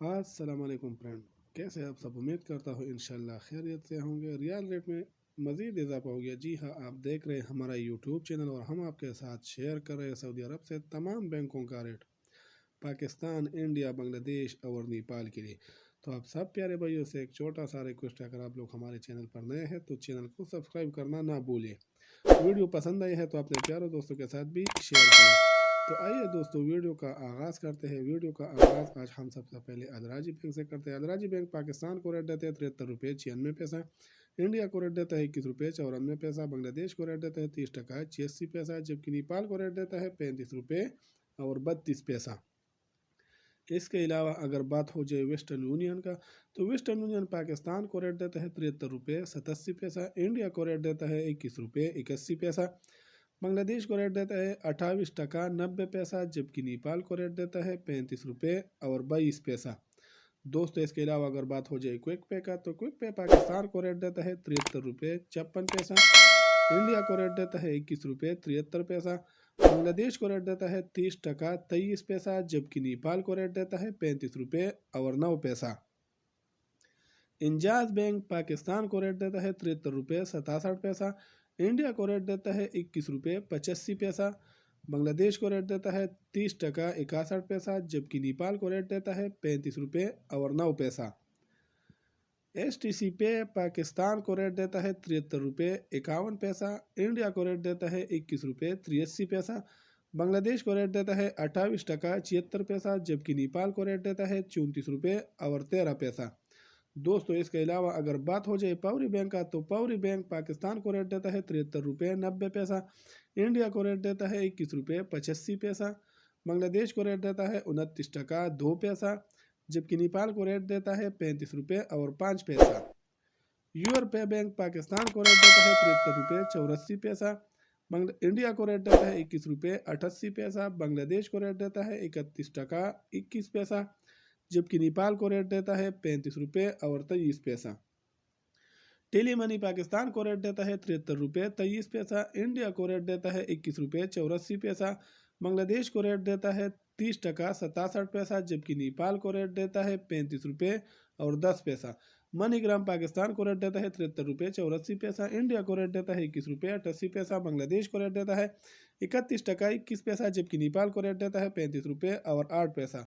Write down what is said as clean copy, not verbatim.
अस्सलाम वालेकुम फ्रेंड। कैसे आप सब? उम्मीद करता हूँ इंशाल्लाह खैरियत से होंगे। रियाल रेट में मज़ीद इजाफा हो गया। जी हाँ, आप देख रहे हैं हमारा यूट्यूब चैनल और हम आपके साथ शेयर कर रहे हैं सऊदी अरब से तमाम बैंकों का रेट पाकिस्तान, इंडिया, बांग्लादेश और नेपाल के लिए। तो आप सब प्यारे भाइयों से एक छोटा सा रिक्वेस्ट है, अगर आप लोग हमारे चैनल पर नए हैं तो चैनल को सब्सक्राइब करना ना भूलिए। वीडियो पसंद आई है तो अपने प्यारे दोस्तों के साथ भी शेयर करें। तो आइए दोस्तों, वीडियो का आगाज़ करते हैं। वीडियो का आगाज़ आज हम सबसे पहले अदराजी बैंक से करते हैं। अदराजी बैंक पाकिस्तान को रेट देते हैं 73 रुपये 96 पैसा, इंडिया को रेट देता है 21 रुपये 94 पैसा, बांग्लादेश को रेट देता है 30 टका 86 पैसा, जबकि नेपाल को रेट देता है 35 रुपये 32 पैसा। इसके अलावा अगर बात हो जाए वेस्टर्न यूनियन का, तो वेस्टर्न यूनियन पाकिस्तान को रेट देता है 73 रुपये 87 पैसा, इंडिया को रेट देता है 21 रुपये 81 पैसा, बांग्लादेश को रेट देता है 28 टका 90 पैसा, जबकि नेपाल को रेट देता है 35 रुपये 22 पैसा। दोस्तों, इसके अलावा अगर बात हो जाए क्विक पे का, तो क्विक पे पाकिस्तान को रेट देता है 73 रुपये 56 पैसा, इंडिया को रेट देता है 21 रुपये 73 पैसा, बांग्लादेश को रेट देता है 30 टका 23 पैसा, जबकि नेपाल को रेट देता है 35 रुपये 9 पैसा। इंजाज बैंक पाकिस्तान को रेट देता है 73 रुपये 67 पैसा, इंडिया को रेट देता है 21 रुपये 85 पैसा, बांग्लादेश को रेट देता है 30 टका 61 पैसा, जबकि नेपाल को रेट देता है 35 रुपये 9 पैसा। STC पे पाकिस्तान को रेट देता है 73 रुपये 51 पैसा, इंडिया को रेट देता है 21 रुपये 83 पैसा, बांग्लादेश को रेट देता है 28 टका 76 पैसा, जबकि नेपाल को रेट देता है 34 रुपये 13 पैसा। दोस्तों, इसके अलावा अगर बात हो जाए पावरी बैंक का, तो पावरी बैंक पाकिस्तान को रेट देता है 73 रुपये 90 पैसा, इंडिया को रेट देता है 21 रुपये 85 पैसा, बांग्लादेश को रेट देता है 29 टका 2 पैसा, जबकि नेपाल को रेट देता है 35 रुपये 5 पैसा। यूर पे बैंक पाकिस्तान को रेट देता है 73 रुपये 84 पैसा, इंडिया को रेट देता है 21 रुपये 88 पैसा, बांग्लादेश को रेट देता है 31 टका 21 पैसा, जबकि नेपाल को रेट देता है 35 रुपये 23 पैसा। टेली मनी पाकिस्तान को रेट देता है 73 रुपये 23 पैसा, इंडिया को रेट देता है 21 रुपये 84 पैसा, बांग्लादेश को रेट देता है 30 टका 67 पैसा, जबकि नेपाल को रेट देता है 35 रुपये 10 पैसा। मनीग्राम पाकिस्तान को रेट देता है 73 रुपये 84 पैसा, इंडिया को रेट देता है 21 रुपये 88 पैसा, बांग्लादेश को रेट देता है 31 टका 21 पैसा, जबकि नेपाल को रेट देता है 35 रुपये 8 पैसा।